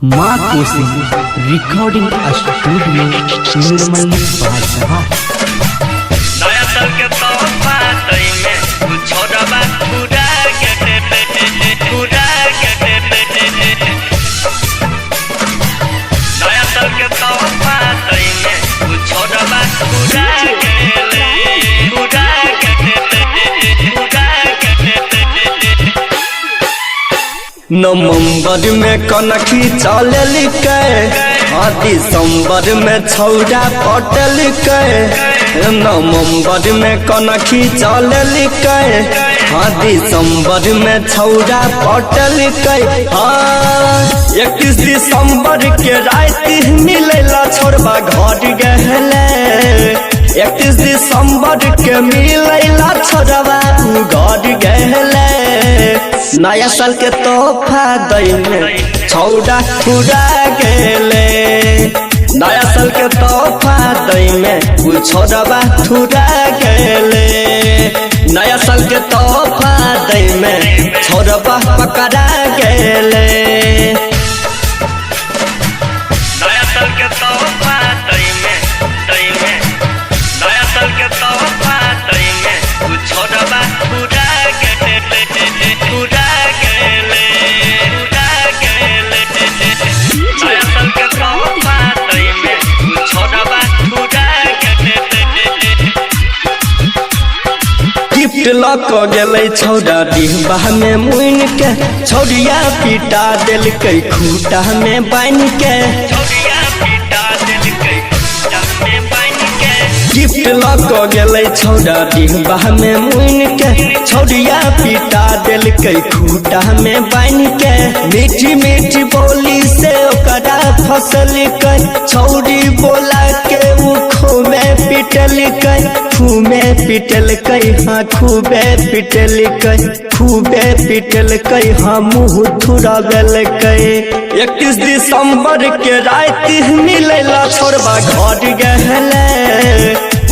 माँ कोसी recording studio Nirmali बादशाह। नया साल के तोहफा तई में कुछ छोड़बा पूरा के नया साल के तोहफा तई में कुछ छोड़बा पूरा के नवंबर में कनखी चलल के दिसंबर में छौड़ा पटल के। नवंबर में कनखी चलल के दिसंबर में छौड़ा पटल के। 31 दिसंबर के रात मिलेला छोड़बा घर गहले। 31 दिसंबर के मिलेला छोड़बा घर गहले। नया साल के तोहफा दई में छौड़ा पूरा गेले। नया साल के तोहफा दई में छोड़बा छुड़ा गेले। नया साल के तोहफा दई में छोड़बा पकड़ा गेले। नया साल के तोहफा दई में नया साल के तोहफा दई में छोड़बा पूरा गिफ्ट लक गेलै छौड़ा डिब्बा में मुइन के। छौड़िया पीटा देलकै खूटा में बांध के। गिफ्ट लक गेलै छौड़ा डिब्बा में मुइन के। छौड़िया पीटा देलकै खूटा में बांध के। मीठी मीठी बोली से ओकरा फसल के। छौड़ी बोला के मुखो में पिटल के। खूबे पिटल कई हाँ खूबे पिटल कई खूबे पिटल कई हाँ मुँह थुरावल कई। 31 दिसंबर के रात मिलेला छोड़बा घर गहले।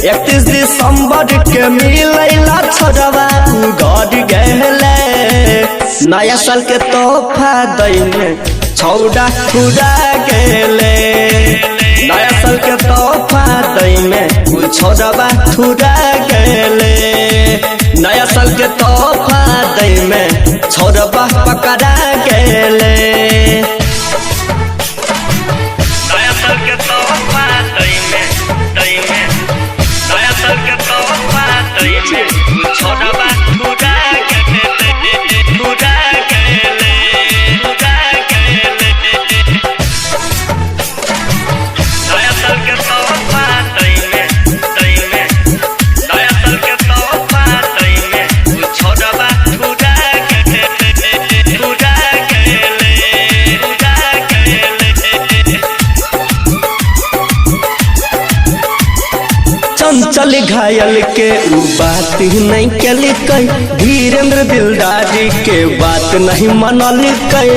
31 दिसंबर के मिलेला छोड़बा घर गहले। नया साल के तोहफा दई में छौड़ा पूरा गेले। नया साल के तोहफा दई में छोड़बा छुड़ा गेले। नया साल के तोहफा दई में छोड़बा पकड़ा गेले। नया साल के तोहफा दई में नया साल के तोहफा दई में छोड़बा छुड़ा चंचल घायल के उ बात नहीं कल कई। धीरेन्द्र दिलदारी के बात नहीं मनल कई।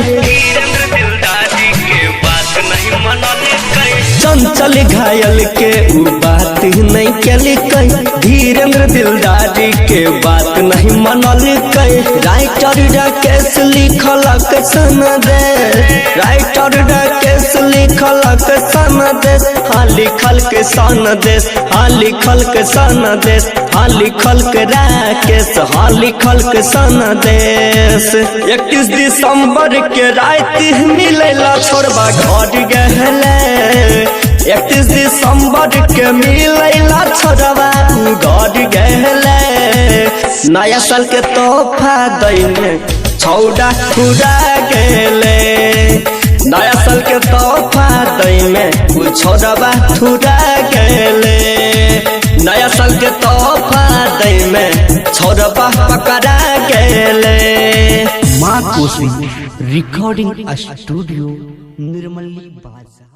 चंचल घायल के उ बात नहीं कल कई। धीरेन्द्र दिलदारी के बात नहीं मनल कई। राइटर राकेश लिखलक सनदेश। राइटर राकेश लिखलक सनदेश। हाँ लिखल के सनदेश। हाँ लिखल के सनदेश। हाँ लिखल के राकेश। हाँ लिखल के सनदेश। 31 दिसंबर के रात मिलेला छोड़बा घर गहले। 31 दिसंबर के मिलेला छोड़बा घर गहले। नया साल के तोहफा दई में छौड़ा पूरा गेले। नया साल के तोहफा दई में छोड़बा छुड़ा गेले। नया साल के तोहफा दई में छोड़बा पकड़ा गेले। माँ कोसी रिकॉर्डिंग स्टूडियो निर्मली बादशाह।